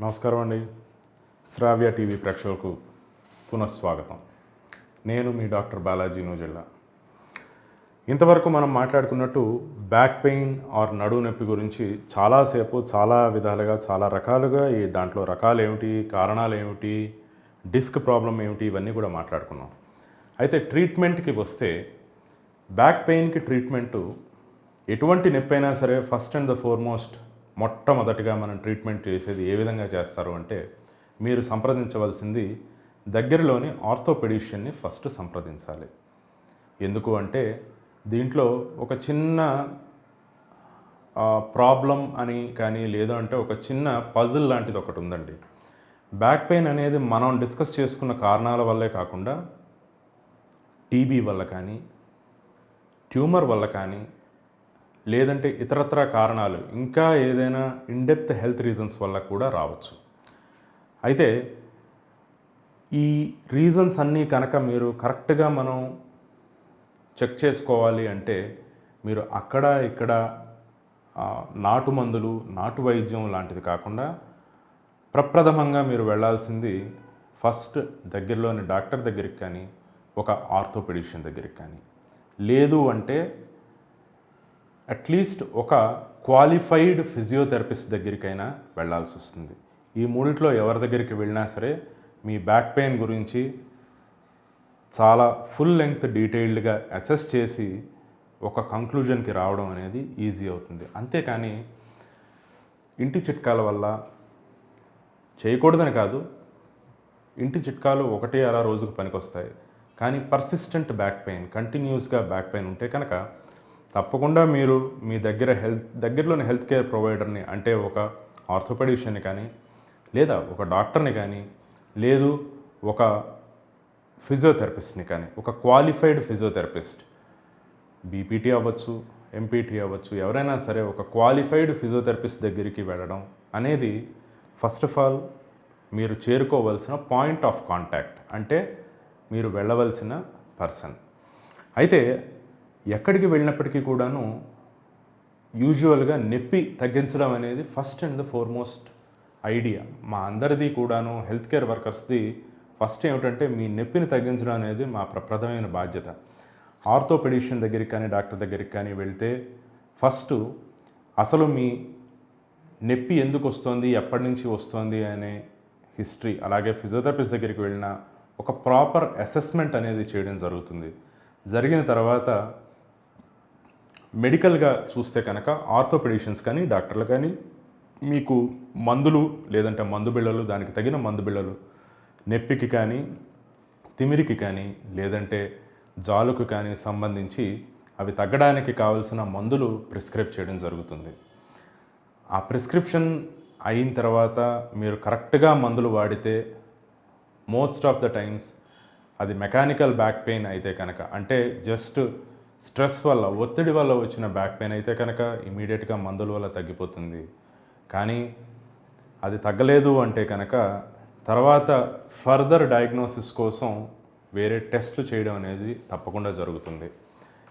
నమస్కారం అండి. శ్రావ్య టీవీ ప్రేక్షకులకు పునఃస్వాగతం. నేను మీ డాక్టర్ బాలాజీ నూజెళ్ళ. ఇంతవరకు మనం మాట్లాడుకున్నట్టు బ్యాక్ పెయిన్ ఆర్ నడుము నొప్పి గురించి చాలాసేపు చాలా విధాలుగా చాలా రకాలుగా దాంట్లో రకాలు ఏమిటి, కారణాలు ఏమిటి, డిస్క్ ప్రాబ్లం ఏమిటి, ఇవన్నీ కూడా మాట్లాడుకున్నాం. అయితే ట్రీట్మెంట్కి వస్తే బ్యాక్ పెయిన్కి ట్రీట్మెంటు ఎటువంటి నొప్పి అయినా సరే ఫస్ట్ అండ్ ద ఫార్మోస్ట్ మొట్టమొదటిగా మనం ట్రీట్మెంట్ చేసేది ఏ విధంగా చేస్తారు అంటే మీరు సంప్రదించవలసింది దగ్గరలోని ఆర్థోపెడిషియన్ని ఫస్ట్ సంప్రదించాలి. ఎందుకు అంటే దీంట్లో ఒక చిన్న ప్రాబ్లం అని కానీ లేదు అంటే ఒక చిన్న పజిల్ లాంటిది ఒకటి ఉందండి. బ్యాక్ పెయిన్ అనేది మనం డిస్కస్ చేసుకున్న కారణాల వల్లే కాకుండా టీబీ వల్ల కానీ ట్యూమర్ వల్ల కానీ లేదంటే ఇతరత్ర కారణాలు ఇంకా ఏదైనా ఇన్డెప్త్ హెల్త్ రీజన్స్ వల్ల కూడా రావచ్చు. అయితే ఈ రీజన్స్ అన్నీ కనుక మీరు కరెక్ట్గా మనం చెక్ చేసుకోవాలి అంటే మీరు అక్కడ ఇక్కడ నాటు మందులు నాటు వైద్యం లాంటిది కాకుండా ప్రప్రథమంగా మీరు వెళ్ళాల్సింది ఫస్ట్ దగ్గరలోని డాక్టర్ దగ్గరికి కానీ ఒక ఆర్థోపెడిషియన్ దగ్గరికి కానీ లేదు అంటే అట్లీస్ట్ ఒక క్వాలిఫైడ్ ఫిజియోథెరపిస్ట్ దగ్గరికైనా వెళ్ళాల్సి వస్తుంది. ఈ మూడిట్లో ఎవరి దగ్గరికి వెళ్ళినా సరే మీ బ్యాక్ పెయిన్ గురించి చాలా ఫుల్ లెంగ్త్ డీటెయిల్డ్గా అసెస్ చేసి ఒక కంక్లూజన్కి రావడం అనేది ఈజీ అవుతుంది. అంతేకాని ఇంటి చిట్కాల వల్ల చేయకూడదని కాదు, ఇంటి చిట్కాలు ఒకటి అలా రోజుకు పనికొస్తాయి. కానీ పర్సిస్టెంట్ బ్యాక్ పెయిన్, కంటిన్యూస్గా బ్యాక్ పెయిన్ ఉంటే కనుక తప్పకుండా మీరు మీ దగ్గరలోని హెల్త్ కేర్ ప్రొవైడర్ని అంటే ఒక ఆర్థోపెడిషియన్ని కానీ లేదా ఒక డాక్టర్ని కానీ లేదు ఒక ఫిజియోథెరపిస్ట్ని కానీ ఒక క్వాలిఫైడ్ ఫిజియోథెరపిస్ట్ బీపీటీ అవ్వచ్చు, ఎంపీటీ అవ్వచ్చు, ఎవరైనా సరే ఒక క్వాలిఫైడ్ ఫిజియోథెరపిస్ట్ దగ్గరికి వెళ్ళడం అనేది ఫస్ట్ ఆఫ్ ఆల్ మీరు చేరుకోవలసిన పాయింట్ ఆఫ్ కాంటాక్ట్, అంటే మీరు వెళ్ళవలసిన పర్సన్. అయితే ఎక్కడికి వెళ్ళినప్పటికీ కూడాను యూజువల్గా నొప్పి తగ్గించడం అనేది first and the foremost idea. మా అందరిది కూడాను హెల్త్ కేర్ వర్కర్స్ది ఫస్ట్ ఏమిటంటే మీ నొప్పిని తగ్గించడం అనేది మా ప్రప్రథమైన బాధ్యత. ఆర్థోపెడిషియన్ దగ్గరికి కానీ డాక్టర్ దగ్గరికి కానీ వెళ్తే ఫస్ట్ అసలు మీ నొప్పి ఎందుకు వస్తుంది, ఎప్పటి నుంచి వస్తుంది అనే హిస్టరీ, అలాగే ఫిజియోథెరపిస్ట్ దగ్గరికి వెళ్ళిన ఒక ప్రాపర్ అసెస్మెంట్ అనేది చేయడం జరుగుతుంది. జరిగిన తర్వాత మెడికల్గా చూస్తే కనుక ఆర్థోపెడిషియన్స్ కానీ డాక్టర్లు కానీ మీకు మందులు లేదంటే మందు బిళ్ళలు, దానికి తగిన మందు బిళ్ళలు నొప్పికి కానీ తిమిరికి కానీ లేదంటే జాలుకు కానీ సంబంధించి అవి తగ్గడానికి కావలసిన మందులు ప్రిస్క్రైబ్ చేయడం జరుగుతుంది. ఆ ప్రిస్క్రిప్షన్ అయిన తర్వాత మీరు కరెక్ట్గా మందులు వాడితే మోస్ట్ ఆఫ్ ద టైమ్స్ అది మెకానికల్ బ్యాక్ పెయిన్ అయితే కనుక, అంటే జస్ట్ స్ట్రెస్ వల్ల ఒత్తిడి వల్ల వచ్చిన బ్యాక్ పెయిన్ అయితే కనుక ఇమీడియట్గా మందుల వల్ల తగ్గిపోతుంది. కానీ అది తగ్గలేదు అంటే కనుక తర్వాత ఫర్దర్ డయాగ్నోసిస్ కోసం వేరే టెస్టులు చేయడం అనేది తప్పకుండా జరుగుతుంది.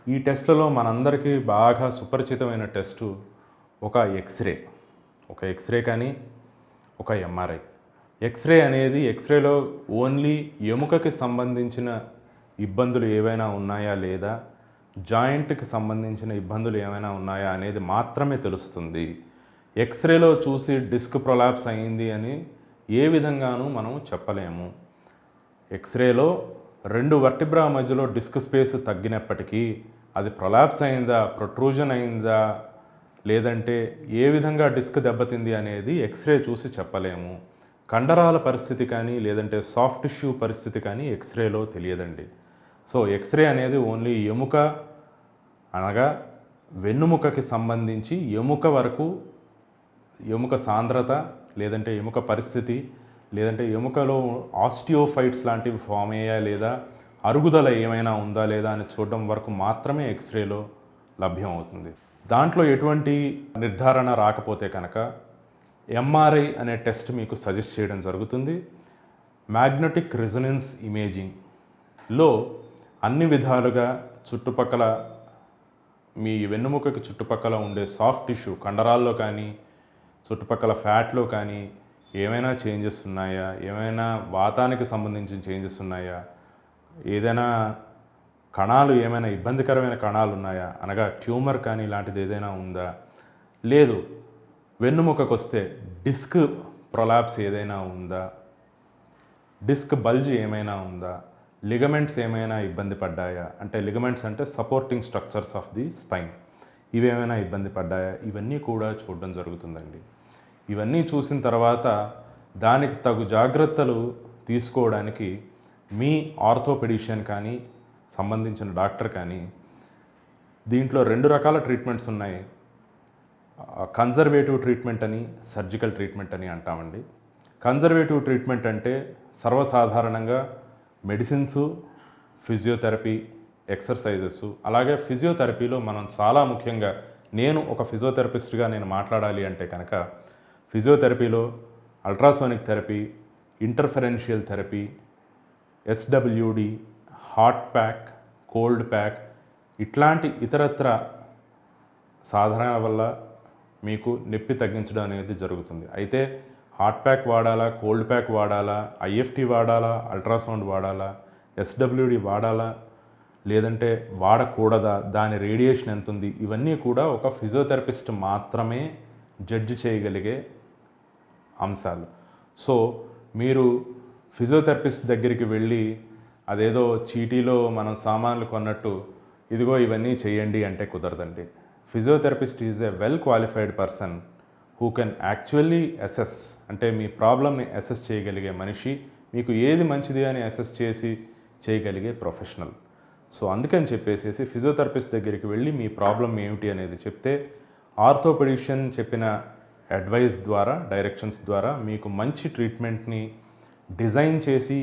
ఈ టెస్టులలో మనందరికీ బాగా సుపరిచితమైన టెస్టు ఒక ఎక్స్రే కానీ ఒక ఎంఆర్ఐ. ఎక్స్రే అనేది ఎక్స్రేలో ఓన్లీ ఎముకకి సంబంధించిన ఇబ్బందులు ఏవైనా ఉన్నాయా లేదా జాయింట్కి సంబంధించిన ఇబ్బందులు ఏమైనా ఉన్నాయా అనేది మాత్రమే తెలుస్తుంది. ఎక్స్రేలో చూసి డిస్క్ ప్రొలాప్స్ అయింది అని ఏ విధంగానూ మనం చెప్పలేము. ఎక్స్రేలో 2 వర్టిబ్రా మధ్యలో డిస్క్ స్పేస్ తగ్గినప్పటికీ అది ప్రొలాప్స్ అయిందా, ప్రొట్రూజన్ అయిందా, లేదంటే ఏ విధంగా డిస్క్ దెబ్బతింది అనేది ఎక్స్రే చూసి చెప్పలేము. కండరాల పరిస్థితి కానీ లేదంటే సాఫ్ట్ టిష్యూ పరిస్థితి కానీ ఎక్స్రేలో తెలియదండి. సో ఎక్స్రే అనేది ఓన్లీ ఎముక అనగా వెన్నుముకకి సంబంధించి ఎముక వరకు ఎముక సాంద్రత లేదంటే ఎముక పరిస్థితి లేదంటే ఎముకలో ఆస్టియోఫైట్స్ లాంటివి ఫామ్ అయ్యా లేదా అరుగుదల ఏమైనా ఉందా లేదా అని చూడడం వరకు మాత్రమే ఎక్స్రేలో లభ్యం అవుతుంది. దాంట్లో ఎటువంటి నిర్ధారణ రాకపోతే కనుక ఎంఆర్ఐ అనే టెస్ట్ మీకు సజెస్ట్ చేయడం జరుగుతుంది. మ్యాగ్నెటిక్ రెజొనెన్స్ ఇమేజింగ్లో అన్ని విధాలుగా చుట్టుపక్కల మీ వెన్నుముకకి చుట్టుపక్కల ఉండే సాఫ్ట్ టిష్యూ కండరాల్లో కానీ చుట్టుపక్కల ఫ్యాట్లో కానీ ఏమైనా చేంజెస్ ఉన్నాయా, ఏమైనా వాతానికి సంబంధించిన చేంజెస్ ఉన్నాయా, ఏదైనా కణాలు ఏమైనా ఇబ్బందికరమైన కణాలు ఉన్నాయా, అనగా ట్యూమర్ కానీ ఇలాంటిది ఏదైనా ఉందా, లేదు వెన్నుముకకు వస్తే డిస్క్ ప్రొలాప్స్ ఏదైనా ఉందా, డిస్క్ బల్జ్ ఏమైనా ఉందా, లిగమెంట్స్ ఏమైనా ఇబ్బంది పడ్డాయా, అంటే లిగమెంట్స్ అంటే supporting structures of the spine, ఇవేమైనా ఇబ్బంది పడ్డాయా, ఇవన్నీ కూడా చూడడం జరుగుతుందండి. ఇవన్నీ చూసిన తర్వాత దానికి తగు జాగ్రత్తలు తీసుకోవడానికి మీ ఆర్థోపెడిషియన్ కానీ సంబంధించిన డాక్టర్ కానీ, దీంట్లో 2 రకాల ట్రీట్మెంట్స్ ఉన్నాయి. కన్జర్వేటివ్ ట్రీట్మెంట్ అని, సర్జికల్ ట్రీట్మెంట్ అని అంటామండి. కన్జర్వేటివ్ ట్రీట్మెంట్ అంటే సర్వసాధారణంగా మెడిసిన్సు, ఫిజియోథెరపీ, ఎక్సర్సైజెస్, అలాగే ఫిజియోథెరపీలో మనం చాలా ముఖ్యంగా, నేను ఒక ఫిజియోథెరపిస్ట్గా నేను మాట్లాడాలి అంటే కనుక ఫిజియోథెరపీలో ultrasonic therapy, interferential therapy, SWD, hot pack, cold pack, ఇట్లాంటి ఇతరత్ర సాధనాల వల్ల మీకు నొప్పి తగ్గించడం అనేది జరుగుతుంది. అయితే హాట్ ప్యాక్ వాడాలా, కోల్డ్ ప్యాక్ వాడాలా, ఐఎఫ్టీ వాడాలా, అల్ట్రాసౌండ్ వాడాలా, ఎస్డబ్ల్యూడి వాడాలా, లేదంటే వాడకూడదా, దాని రేడియేషన్ ఎంత ఉంది, ఇవన్నీ కూడా ఒక ఫిజియోథెరపిస్ట్ మాత్రమే జడ్జి చేయగలిగే అంశాలు. సో మీరు ఫిజియోథెరపిస్ట్ దగ్గరికి వెళ్ళి అదేదో చీటీలో మనం సామాన్లు కొన్నట్టు ఇదిగో ఇవన్నీ చేయండి అంటే కుదరదండి. Physiotherapist is a well qualified person who can actually assess, అంటే మీ ప్రాబ్లమ్ని అసెస్ చేయగలిగే మనిషి, మీకు ఏది మంచిది అని అసెస్ చేసి చేయగలిగే ప్రొఫెషనల్. సో అందుకని చెప్పేసి ఫిజియోథెరపిస్ట్ దగ్గరికి వెళ్ళి మీ ప్రాబ్లం ఏమిటి అనేది చెప్తే ఆర్థోపెడిషియన్ చెప్పిన అడ్వైస్ ద్వారా, డైరెక్షన్స్ ద్వారా మీకు మంచి ట్రీట్మెంట్ని డిజైన్ చేసి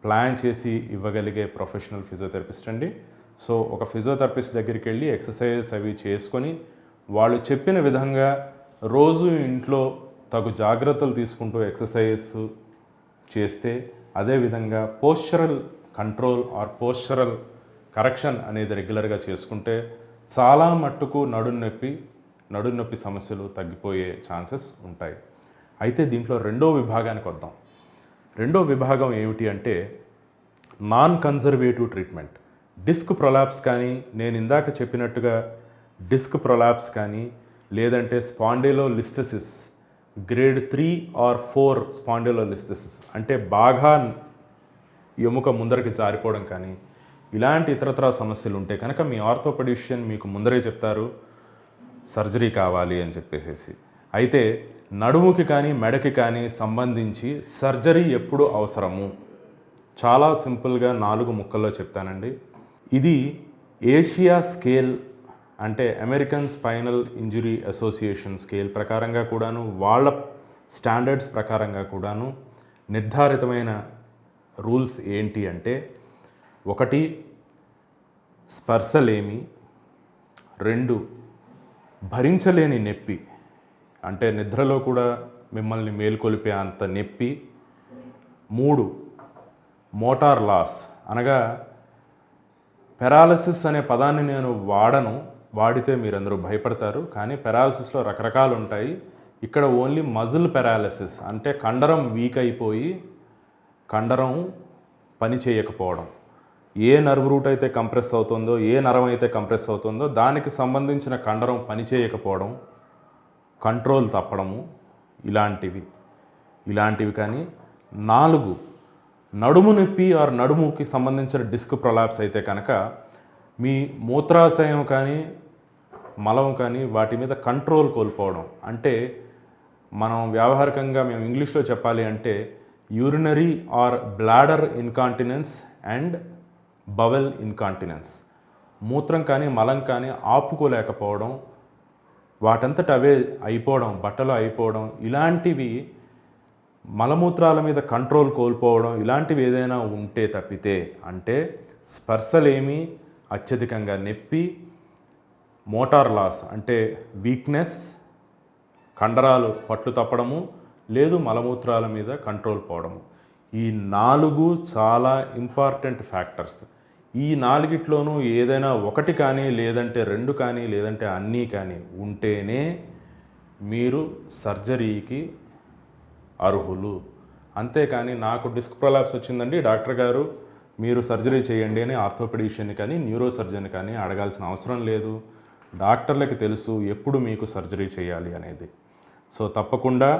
ప్లాన్ చేసి ఇవ్వగలిగే ప్రొఫెషనల్ ఫిజియోథెరపిస్ట్ అండి. సో ఒక ఫిజియోథెరపిస్ట్ దగ్గరికి వెళ్ళి ఎక్సర్సైజెస్ అవి చేసుకొని వాళ్ళు చెప్పిన విధంగా రోజు ఇంట్లో తగు జాగ్రత్తలు తీసుకుంటూ ఎక్సర్సైజెస్ చేస్తే, అదేవిధంగా postural control or postural correction అనేది రెగ్యులర్గా చేసుకుంటే చాలా మట్టుకు నడుం నొప్పి సమస్యలు తగ్గిపోయే ఛాన్సెస్ ఉంటాయి. అయితే దీంట్లో రెండో విభాగానికి వద్దాం. రెండో విభాగం ఏమిటి అంటే non conservative treatment. Disc prolapse కానీ, నేను ఇందాక చెప్పినట్టుగా డిస్క్ ప్రొలాప్స్ కానీ, లేదంటే స్పాండిలోలిస్థెసిస్ గ్రేడ్ 3 or 4 స్పాండిలోలిస్థెసిస్ అంటే బాగా ఎముక ముందరికి జారిపోవడం కానీ, ఇలాంటి ఇతరత్ర సమస్యలు ఉంటే కనుక మీ ఆర్థోపెడిషియన్ మీకు ముందరే చెప్తారు సర్జరీ కావాలి అని చెప్పేసి. అయితే నడుముకి కానీ మెడకి కానీ సంబంధించి సర్జరీ ఎప్పుడు అవసరము, చాలా సింపుల్గా 4 ముక్కల్లో చెప్తానండి. ఇది ఏషియా స్కేల్, అంటే American spinal injury association scale ప్రకారంగా కూడాను, వాళ్ళ స్టాండర్డ్స్ ప్రకారంగా కూడాను నిర్ధారితమైన రూల్స్ ఏంటి అంటే, 1 స్పర్శలేమి, 2 భరించలేని నొప్పి, అంటే నిద్రలో కూడా మిమ్మల్ని మేల్కొలిపే అంత నొప్పి, 3 మోటార్ లాస్, అనగా పెరాలసిస్ అనే పదాన్ని నేను వాడితే మీరందరూ భయపడతారు, కానీ పెరాలసిస్లో రకరకాలు ఉంటాయి. ఇక్కడ ఓన్లీ మజిల్ పెరాలసిస్ అంటే కండరం వీక్ అయిపోయి కండరం పని చేయకపోవడం, ఏ నర్వ్ రూట్ అయితే కంప్రెస్ అవుతుందో, ఏ నరం అయితే కంప్రెస్ అవుతుందో దానికి సంబంధించిన కండరం పని చేయకపోవడం, కంట్రోల్ తప్పడము, ఇలాంటివి కానీ. 4 నడుము నొప్పి ఆర్ నడుముకి సంబంధించిన డిస్క్ ప్రొలాప్స్ అయితే కనుక మీ మూత్రాశయం కానీ మలం కానీ వాటి మీద కంట్రోల్ కోల్పోవడం, అంటే మనం వ్యావహారికంగా మేము ఇంగ్లీష్లో చెప్పాలి అంటే urinary or bladder incontinence and bowel incontinence, మూత్రం కానీ మలం కానీ ఆపుకోలేకపోవడం, వాటంతట అవే అయిపోవడం, బట్టలు అయిపోవడం, ఇలాంటివి మలమూత్రాల మీద కంట్రోల్ కోల్పోవడం, ఇలాంటివి ఏదైనా ఉంటే తప్పితే, అంటే స్పర్శలేమి, అత్యధికంగా నొప్పి, మోటార్ లాస్ అంటే వీక్నెస్, కండరాలు పట్లు తప్పడము, లేదు మలమూత్రాల మీద కంట్రోల్ పోవడము, ఈ 4 చాలా ఇంపార్టెంట్ ఫ్యాక్టర్స్. ఈ 4గిట్లోనూ ఏదైనా ఒకటి కానీ, లేదంటే 2 కానీ, లేదంటే అన్నీ కానీ ఉంటేనే మీరు సర్జరీకి అర్హులు. అంతేకాని నాకు డిస్క్ ప్రొలాప్స్ వచ్చిందండి డాక్టర్ గారు మీరు సర్జరీ చేయండి అని ఆర్థోపెడిషియన్ కానీ న్యూరో సర్జన్ కానీ అడగాల్సిన అవసరం లేదు. డాక్టర్లకి తెలుసు ఎప్పుడు మీకు సర్జరీ చేయాలి అనేది. సో తప్పకుండా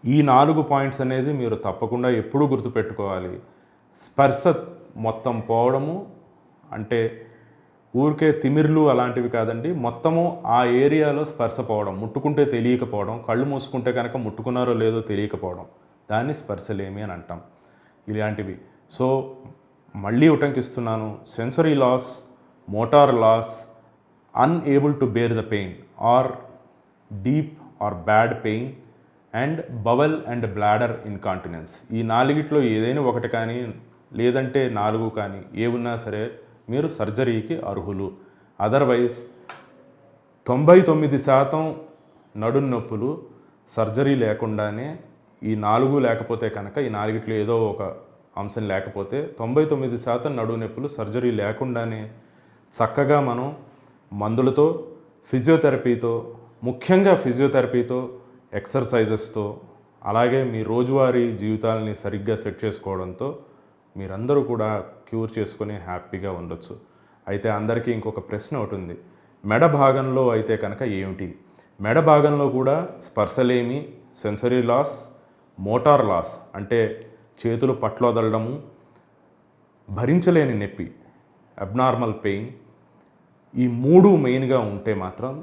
ఈ 4 పాయింట్స్ అనేది మీరు తప్పకుండా ఎప్పుడూ గుర్తుపెట్టుకోవాలి. స్పర్శ మొత్తం పోవడము అంటే ఊరికే తిమిర్లు అలాంటివి కాదండి, మొత్తము ఆ ఏరియాలో స్పర్శ పోవడం, ముట్టుకుంటే తెలియకపోవడం, కళ్ళు మూసుకుంటే కనుక ముట్టుకున్నారో లేదో తెలియకపోవడం, దాన్ని స్పర్శలేమి అని అంటాం. ఇలాంటివి. సో మళ్ళీ ఉటంకిస్తున్నాను, sensory loss, motor loss, unable to bear the pain or deep or bad pain and bowel and bladder incontinence. ఈ 4గిట్లో ఏదైనా ఒకటి కానీ లేదంటే 4 కానీ ఏ ఉన్నా సరే మీరు సర్జరీకి అర్హులు. అదర్వైజ్ 99% నడుం నొప్పులు సర్జరీ లేకుండానే ఈ 4 లేకపోతే కనుక ఈ 4గిట్లో ఏదో ఒక అంశం లేకపోతే 99% నడుం నొప్పులు సర్జరీ లేకుండానే చక్కగా మనం మందులతో, ఫిజియోథెరపీతో, ముఖ్యంగా ఫిజియోథెరపీతో, ఎక్సర్సైజెస్తో, అలాగే మీ రోజువారీ జీవితాలని సరిగ్గా సెట్ చేసుకోవడంతో మీరందరూ కూడా క్యూర్ చేసుకొని హ్యాపీగా ఉండొచ్చు. అయితే అందరికీ ఇంకొక ప్రశ్న ఒకటి ఉంది, మెడ భాగంలో అయితే కనుక ఏమిటి? మెడ భాగంలో కూడా స్పర్శలేమి, సెన్సరీ లాస్, మోటార్ లాస్ అంటే చేతులు పట్లొదలడము, భరించలేని నొప్పి, అబ్నార్మల్ పెయిన్, ఈ 3 మెయిన్గా ఉంటే మాత్రం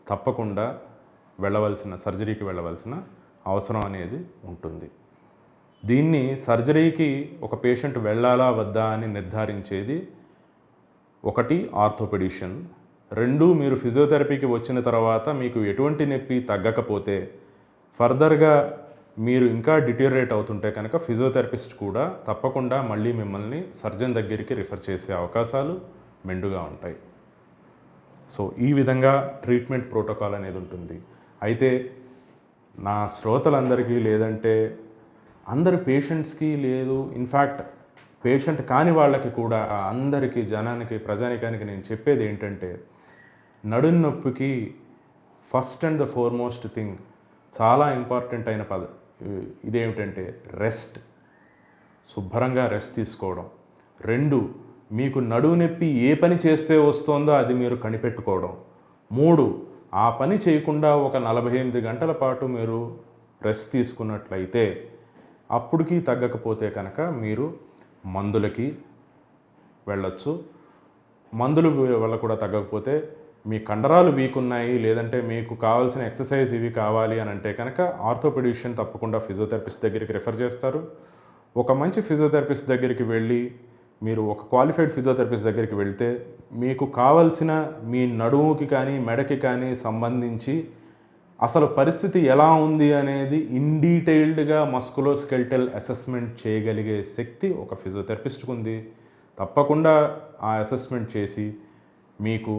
తప్పకుండా సర్జరీకి వెళ్ళవలసిన అవసరం అనేది ఉంటుంది. దీన్ని సర్జరీకి ఒక పేషెంట్ వెళ్ళాలా వద్దా అని నిర్ధారించేది 1 ఆర్థోపెడిషియన్, 2 మీరు ఫిజియోథెరపీకి వచ్చిన తర్వాత మీకు ఎటువంటి నొప్పి తగ్గకపోతే ఫర్దర్గా మీరు ఇంకా డిటీరియరేట్ అవుతుంటే కనుక ఫిజియోథెరపిస్ట్ కూడా తప్పకుండా మళ్ళీ మిమ్మల్ని సర్జన్ దగ్గరికి రిఫర్ చేసే అవకాశాలు మెండుగా ఉంటాయి. సో ఈ విధంగా ట్రీట్మెంట్ ప్రోటోకాల్ అనేది ఉంటుంది. అయితే నా శ్రోతలందరికీ లేదంటే అందరి పేషెంట్స్కి లేదు, ఇన్ఫ్యాక్ట్ పేషెంట్ కాని వాళ్ళకి కూడా అందరికీ ప్రజానికానికి నేను చెప్పేది ఏంటంటే నడుం నొప్పికి first and the foremost thing చాలా ఇంపార్టెంట్ అయిన ఇదేమిటంటే రెస్ట్. శుభ్రంగా రెస్ట్ తీసుకోవడం. 2 మీకు నడుము నొప్పి ఏ పని చేస్తే వస్తుందో అది మీరు కనిపెట్టుకోవడం. 3 ఆ పని చేయకుండా ఒక 48 గంటల పాటు మీరు రెస్ట్ తీసుకున్నట్లయితే అప్పటికి తగ్గకపోతే కనుక మీరు మందులకి వెళ్ళొచ్చు. మందులు వల్ల కూడా తగ్గకపోతే మీ కండరాలు వీక్ ఉన్నాయి లేదంటే మీకు కావాల్సిన ఎక్సర్సైజ్ ఇవి కావాలి అని అంటే కనుక ఆర్థోపెడిషియన్ తప్పకుండా ఫిజియోథెరపిస్ట్ దగ్గరికి రిఫర్ చేస్తారు. ఒక మంచి ఫిజియోథెరపిస్ట్ దగ్గరికి వెళ్ళి మీరు ఒక క్వాలిఫైడ్ ఫిజియోథెరపిస్ట్ దగ్గరికి వెళ్తే మీకు కావలసిన మీ నడుముకి కానీ మెడకి కానీ సంబంధించి అసలు పరిస్థితి ఎలా ఉంది అనేది ఇన్ డీటెయిల్డ్గా మస్కులోస్కెల్టల్ అసెస్మెంట్ చేయగలిగే శక్తి ఒక ఫిజియోథెరపిస్ట్కి ఉంది. తప్పకుండా ఆ అసెస్మెంట్ చేసి మీకు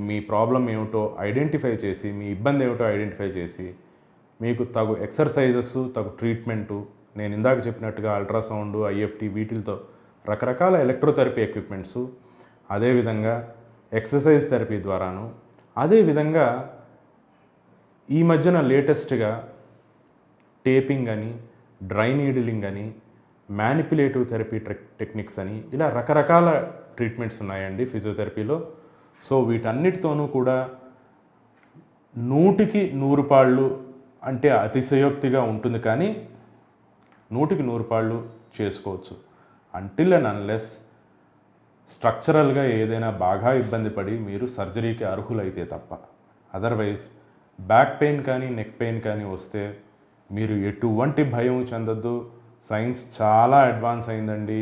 మీ ప్రాబ్లం ఏమిటో ఐడెంటిఫై చేసి మీ ఇబ్బంది ఏమిటో ఐడెంటిఫై చేసి మీకు తగు ఎక్సర్సైజెస్, తగు ట్రీట్మెంటు, నేను ఇందాక చెప్పినట్టుగా అల్ట్రాసౌండ్, ఐఎఫ్టీ వీటితో రకరకాల ఎలక్ట్రోథెరపీ ఎక్విప్మెంట్సు, అదేవిధంగా ఎక్సర్సైజ్ థెరపీ ద్వారాను, అదేవిధంగా ఈ మధ్యన లేటెస్ట్గా టేపింగ్ అని, డ్రై నీడిలింగ్ అని, మ్యానిపులేటివ్ థెరపీ టెక్నిక్స్ అని ఇలా రకరకాల ట్రీట్మెంట్స్ ఉన్నాయండి ఫిజియోథెరపీలో. సో వీటన్నిటితోనూ కూడా 100కి 100 పాళ్ళు అంటే అతిశయోక్తిగా ఉంటుంది, కానీ 100కి 100 పాళ్ళు చేసుకోవచ్చు. అంటిల్ అండ్ అన్లెస్ స్ట్రక్చరల్గా ఏదైనా బాగా ఇబ్బంది పడి మీరు సర్జరీకి అర్హులైతే తప్ప. అదర్వైజ్ బ్యాక్ పెయిన్ కానీ నెక్ పెయిన్ కానీ వస్తే మీరు ఎటువంటి భయం చెందొద్దు. సైన్స్ చాలా అడ్వాన్స్ అయిందండి.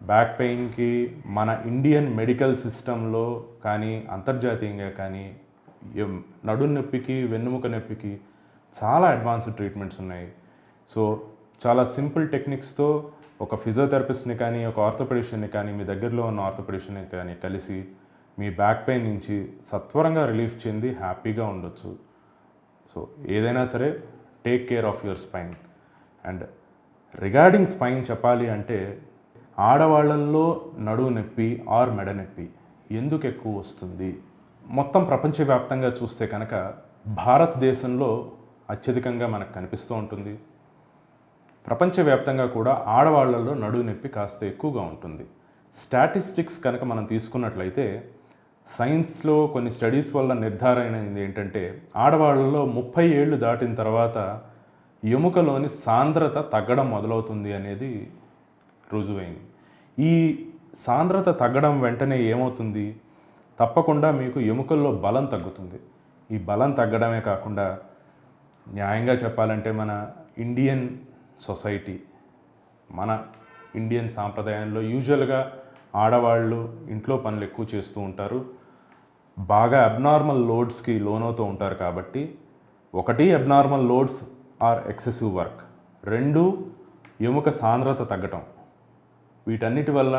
బ్యాక్ పెయిన్కి మన ఇండియన్ మెడికల్ సిస్టంలో కానీ అంతర్జాతీయంగా కానీ నడుం నొప్పికి, వెన్నుముక నొప్పికి చాలా అడ్వాన్స్డ్ ట్రీట్మెంట్స్ ఉన్నాయి. సో చాలా సింపుల్ టెక్నిక్స్తో ఒక ఫిజియోథెరపిస్ట్ని కానీ, ఒక ఆర్థోపెడిషియన్ని కానీ, మీ దగ్గరలో ఉన్న ఆర్థోపెడిషియన్ని కానీ కలిసి మీ బ్యాక్ పెయిన్ నుంచి సత్వరంగా రిలీఫ్ చెంది హ్యాపీగా ఉండొచ్చు. సో ఏదైనా సరే take care of your spine. And regarding spine చెప్పాలి అంటే ఆడవాళ్ళల్లో నడుము నొప్పి ఆర్ మెడ నొప్పి ఎందుకు ఎక్కువ వస్తుంది? మొత్తం ప్రపంచవ్యాప్తంగా చూస్తే కనుక భారతదేశంలో అత్యధికంగా మనకు కనిపిస్తూ ఉంటుంది. ప్రపంచవ్యాప్తంగా కూడా ఆడవాళ్లలో నడుము నొప్పి కాస్త ఎక్కువగా ఉంటుంది. స్టాటిస్టిక్స్ కనుక మనం తీసుకున్నట్లయితే సైన్స్లో కొన్ని స్టడీస్ వల్ల నిర్ధారణ అయింది ఏంటంటే ఆడవాళ్ళలో 30 ఏళ్ళు దాటిన తర్వాత ఎముకలోని సాంద్రత తగ్గడం మొదలవుతుంది అనేది రుజువైంది. ఈ సాంద్రత తగ్గడం వెంటనే ఏమవుతుంది, తప్పకుండా మీకు ఎముకల్లో బలం తగ్గుతుంది. ఈ బలం తగ్గడమే కాకుండా న్యాయంగా చెప్పాలంటే మన ఇండియన్ సొసైటీ, మన ఇండియన్ సాంప్రదాయంలో యూజువల్గా ఆడవాళ్ళు ఇంట్లో పనులు ఎక్కువ చేస్తూ ఉంటారు, బాగా అబ్నార్మల్ లోడ్స్కి లోనవుతూ ఉంటారు. కాబట్టి ఒకటి abnormal loads or excessive work, 2 ఎముక సాంద్రత తగ్గటం, వీటన్నిటి వల్ల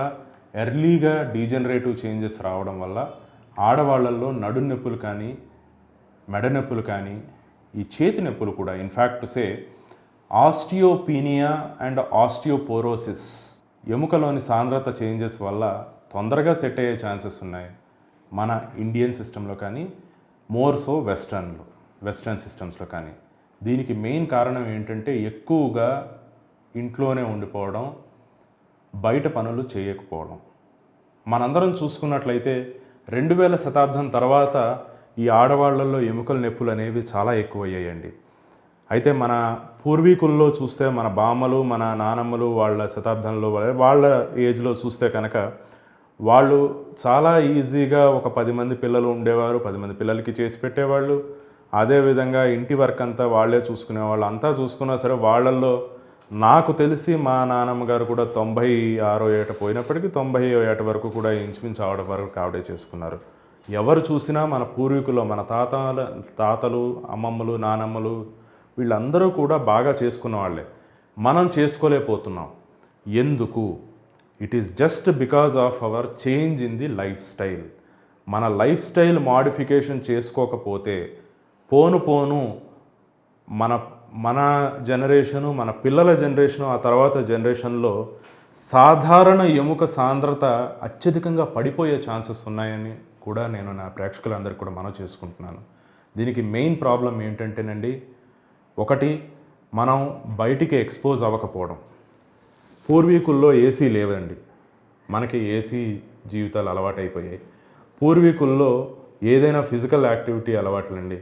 ఎర్లీగా డీజనరేటివ్ చేంజెస్ రావడం వల్ల ఆడవాళ్ళల్లో నడుం నొప్పులు కానీ మెడ నొప్పులు కానీ ఈ చేతి నొప్పులు కూడా in fact say osteopenia and osteoporosis ఎముకలోని సాంద్రత చేంజెస్ వల్ల తొందరగా సెట్ అయ్యే ఛాన్సెస్ ఉన్నాయి మన ఇండియన్ సిస్టంలో కానీ మోర్ సో వెస్ట్రన్ సిస్టమ్స్లో కానీ. దీనికి మెయిన్ కారణం ఏంటంటే ఎక్కువగా ఇంట్లోనే ఉండిపోవడం, బయట పనులు చేయకపోవడం. మనందరం చూసుకున్నట్లయితే 2000 శతాబ్దం తర్వాత ఈ ఆడవాళ్లలో ఎముకల నొప్పులు అనేవి చాలా ఎక్కువయ్యాయండి. అయితే మన పూర్వీకుల్లో చూస్తే మన బామ్మలు మన నానమ్మలు వాళ్ళ శతాబ్దంలో వాళ్ళ ఏజ్లో చూస్తే కనుక వాళ్ళు చాలా ఈజీగా ఒక 10 మంది పిల్లలు ఉండేవారు, 10 మంది పిల్లలకి చేసి పెట్టేవాళ్ళు. అదేవిధంగా ఇంటి వర్క్ అంతా వాళ్ళే చూసుకునేవాళ్ళు. అంతా చూసుకున్నా సరే వాళ్ళల్లో నాకు తెలిసి మా నాన్నమ్మ గారు కూడా 96 ఏట పోయినప్పటికీ 90 ఏట వరకు కూడా ఇంచుమించు ఆవిడ వరకు ఆవిడే చేసుకున్నారు. ఎవరు చూసినా మన పూర్వీకులు, మన తాతలు, అమ్మమ్మలు, నానమ్మలు వీళ్ళందరూ కూడా బాగా చేసుకున్న వాళ్ళే. మనం చేసుకోలేకపోతున్నాం. ఎందుకు? It is just because of our change in the life style. మన లైఫ్ స్టైల్ మాడిఫికేషన్ చేసుకోకపోతే పోను మన జనరేషను, మన పిల్లల జనరేషను, ఆ తర్వాత జనరేషన్లో సాధారణ ఎముక సాంద్రత అత్యధికంగా పడిపోయే ఛాన్సెస్ ఉన్నాయని కూడా నేను నా ప్రేక్షకులందరికీ కూడా మనవి చేసుకుంటున్నాను. దీనికి మెయిన్ ప్రాబ్లం ఏంటంటేనండి, ఒకటి మనం బయటికి ఎక్స్పోజ్ అవ్వకపోవడం. పూర్వీకుల్లో ఏసీ లేవండి, మనకి ఏసీ జీవితాలు అలవాటైపోయాయి. పూర్వీకుల్లో ఏదైనా ఫిజికల్ యాక్టివిటీ అలవాట్లండి.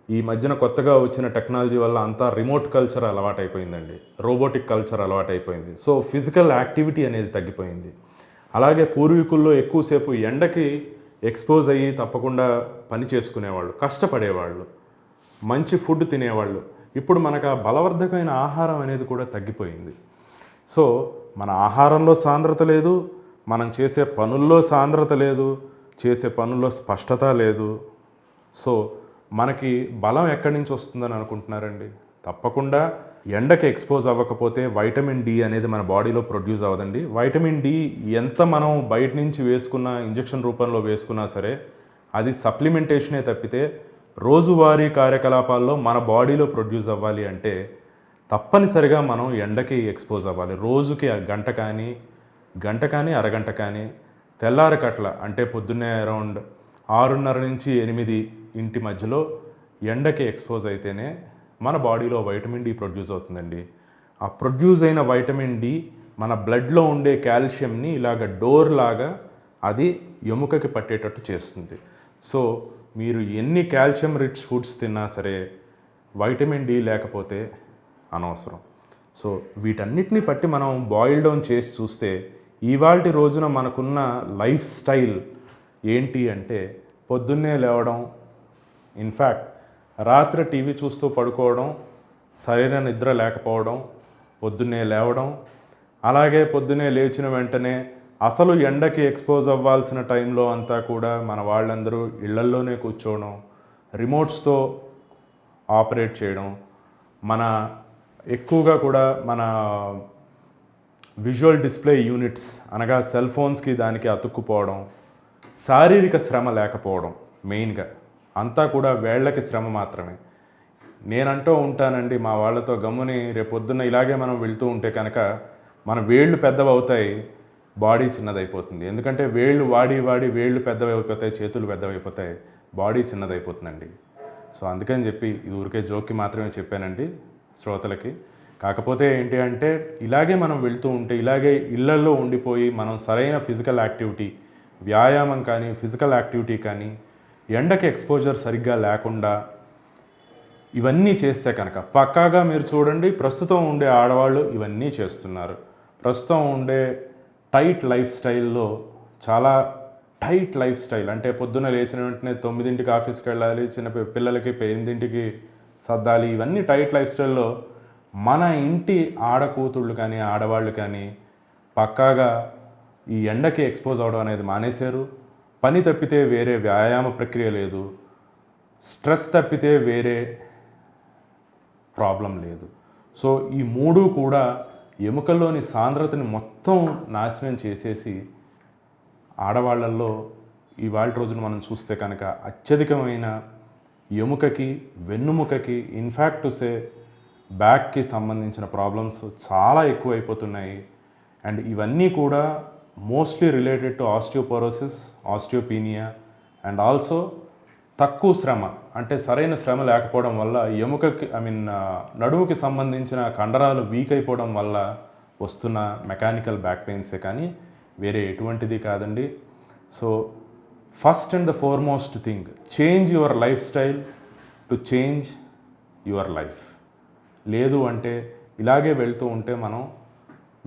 ఈ మధ్యన కొత్తగా వచ్చిన టెక్నాలజీ వల్ల అంతా రిమోట్ కల్చర్ అలవాటైపోయిందండి, రోబోటిక్ కల్చర్ అలవాటైపోయింది. సో ఫిజికల్ యాక్టివిటీ అనేది తగ్గిపోయింది. అలాగే పూర్వీకుల్లో ఎక్కువసేపు ఎండకి ఎక్స్పోజ్ అయ్యి తప్పకుండా పని చేసుకునేవాళ్ళు, కష్టపడేవాళ్ళు, మంచి ఫుడ్ తినేవాళ్ళు. ఇప్పుడు మనకు ఆ బలవర్ధకమైన ఆహారం అనేది కూడా తగ్గిపోయింది. సో మన ఆహారంలో సాంద్రత లేదు, మనం చేసే పనుల్లో సాంద్రత లేదు, చేసే పనుల్లో స్పష్టత లేదు. సో మనకి బలం ఎక్కడి నుంచి వస్తుందని అనుకుంటున్నారండి? తప్పకుండా ఎండకి ఎక్స్పోజ్ అవ్వకపోతే వైటమిన్ డి అనేది మన బాడీలో ప్రొడ్యూస్ అవ్వదండి. వైటమిన్ డి ఎంత మనం బయట నుంచి వేసుకున్న ఇంజెక్షన్ రూపంలో వేసుకున్నా సరే అది సప్లిమెంటేషనే తప్పితే రోజువారీ కార్యకలాపాల్లో మన బాడీలో ప్రొడ్యూస్ అవ్వాలి అంటే తప్పనిసరిగా మనం ఎండకి ఎక్స్పోజ్ అవ్వాలి. రోజుకి గంట కానీ అరగంట కానీ తెల్లారకట్ల అంటే పొద్దున్నే అరౌండ్ 6:30 నుంచి 8 ఇంటి మధ్యలో ఎండకి ఎక్స్పోజ్ అయితేనే మన బాడీలో వైటమిన్ డి ప్రొడ్యూస్ అవుతుందండి. ఆ ప్రొడ్యూస్ అయిన వైటమిన్ డి మన బ్లడ్లో ఉండే కాల్షియంని ఇలాగ డోర్ లాగా అది ఎముకకి పట్టేటట్టు చేస్తుంది. సో మీరు ఎన్ని కాల్షియం రిచ్ ఫుడ్స్ తిన్నా సరే వైటమిన్ డి లేకపోతే అనవసరం. సో వీటన్నిటిని పట్టి మనం బాయిల్ డౌన్ చేసి చూస్తే ఇవాల్టి రోజున మనకున్న లైఫ్ స్టైల్ ఏంటి అంటే పొద్దున్నే లేవడం, ఇన్ఫ్యాక్ట్ రాత్రి టీవీ చూస్తూ పడుకోవడం, సరైన నిద్ర లేకపోవడం, పొద్దున్నే లేవడం, అలాగే పొద్దున్నే లేచిన వెంటనే అసలు ఎండకి ఎక్స్పోజ్ అవ్వాల్సిన టైంలో అంతా కూడా మన వాళ్ళందరూ ఇళ్లల్లోనే కూర్చోవడం, రిమోట్స్తో ఆపరేట్ చేయడం, ఎక్కువగా కూడా మన విజువల్ డిస్ప్లే యూనిట్స్ అనగా సెల్ ఫోన్స్కి దానికి అతుక్కుపోవడం, శారీరక శ్రమ లేకపోవడం, మెయిన్గా అంతా కూడా వేళ్ళకి శ్రమ మాత్రమే. నేనంటూ ఉంటానండి మా వాళ్ళతో, గమ్ముని రేపొద్దున్న ఇలాగే మనం వెళ్తూ ఉంటే కనుక మన వేళ్ళు పెద్దవవుతాయి, బాడీ చిన్నదైపోతుంది. ఎందుకంటే వేళ్ళు వాడి వేళ్ళు పెద్దవైపోతాయి, చేతులు పెద్దవైపోతాయి, బాడీ చిన్నదైపోతుందండి. సో అందుకని చెప్పి ఇది ఊరికే జోక్కి మాత్రమే చెప్పానండి శ్రోతలకి. కాకపోతే ఏంటి అంటే ఇలాగే మనం వెళ్తూ ఉంటే ఇలాగే ఇళ్లల్లో ఉండిపోయి మనం సరైన ఫిజికల్ యాక్టివిటీ, వ్యాయామం కానీ ఫిజికల్ యాక్టివిటీ కానీ ఎండకి ఎక్స్పోజర్ సరిగ్గా లేకుండా ఇవన్నీ చేస్తే కనుక పక్కాగా మీరు చూడండి, ప్రస్తుతం ఉండే ఆడవాళ్ళు ఇవన్నీ చేస్తున్నారు. ప్రస్తుతం ఉండే టైట్ లైఫ్ స్టైల్లో చాలా టైట్ లైఫ్ స్టైల్ అంటే పొద్దున్న లేచిన వెంటనే 9ంటికి ఆఫీస్కి వెళ్ళాలి, చిన్న పిల్లలకి 8ంటికి సర్దాలి, ఇవన్నీ టైట్ లైఫ్ స్టైల్లో మన ఇంటి ఆడకూతుళ్ళు కానీ ఆడవాళ్ళు కానీ పక్కాగా ఈ ఎండకి ఎక్స్పోజ్ అవడం అనేది మానేశారు. పని తప్పితే వేరే వ్యాయామ ప్రక్రియ లేదు, స్ట్రెస్ తప్పితే వేరే ప్రాబ్లం లేదు. సో ఈ మూడు కూడా ఎముకల్లోని సాంద్రతని మొత్తం నాశనం చేసేసి ఆడవాళ్ళల్లో ఇవాళ రోజున మనం చూస్తే కనుక అత్యధికమైన ఎముకకి, వెన్నుముకకి, ఇన్ఫ్యాక్ట్ సే బ్యాక్కి సంబంధించిన ప్రాబ్లమ్స్ చాలా ఎక్కువైపోతున్నాయి. అండ్ ఇవన్నీ కూడా mostly related to osteoporosis, osteopenia and also తక్కువ శ్రమ అంటే సరైన శ్రమ లేకపోవడం వల్ల ఎముకకి నడుముకి సంబంధించిన కండరాలు వీక్ అయిపోవడం వల్ల వస్తున్న మెకానికల్ బ్యాక్ పెయిన్సే కానీ వేరే ఎటువంటిది కాదండి. So first and the foremost thing, change your life style to change your life. లేదు అంటే ఇలాగే వెళ్తూ ఉంటే మనం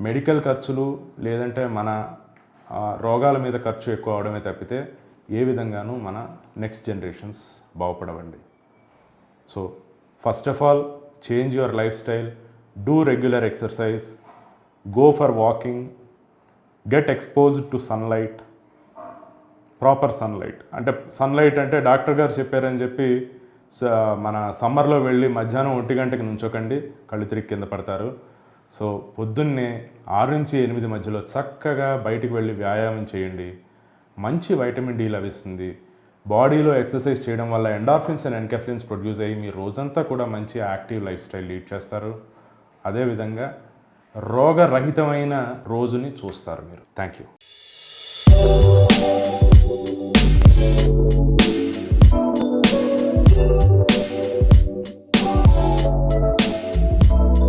మెడికల్ ఖర్చులు లేదంటే మన రోగాల మీద ఖర్చు ఎక్కువ అవడమే తప్పితే ఏ విధంగానూ మన నెక్స్ట్ జనరేషన్స్ బాగుపడవండి. So first of all change your lifestyle, do regular exercise, go for walking, get exposed to sunlight, proper sunlight. అంటే సన్లైట్ అంటే డాక్టర్ గారు చెప్పారని చెప్పి మన సమ్మర్లో వెళ్ళి మధ్యాహ్నం 1 గంటకి నుంచోకండి, కళ్ళు తిరిగి కింద పడతారు. సో పొద్దున్నే 6 నుంచి 8 మధ్యలో చక్కగా బయటికి వెళ్ళి వ్యాయామం చేయండి, మంచి వైటమిన్ డి లభిస్తుంది. బాడీలో ఎక్సర్సైజ్ చేయడం వల్ల ఎండార్ఫిన్స్ అండ్ ఎన్కెఫ్లిన్స్ ప్రొడ్యూస్ అయ్యి మీరు రోజంతా కూడా మంచి యాక్టివ్ లైఫ్ స్టైల్ లీడ్ చేస్తారు. అదేవిధంగా రోగరహితమైన రోజుని చూస్తారు మీరు. Thank you.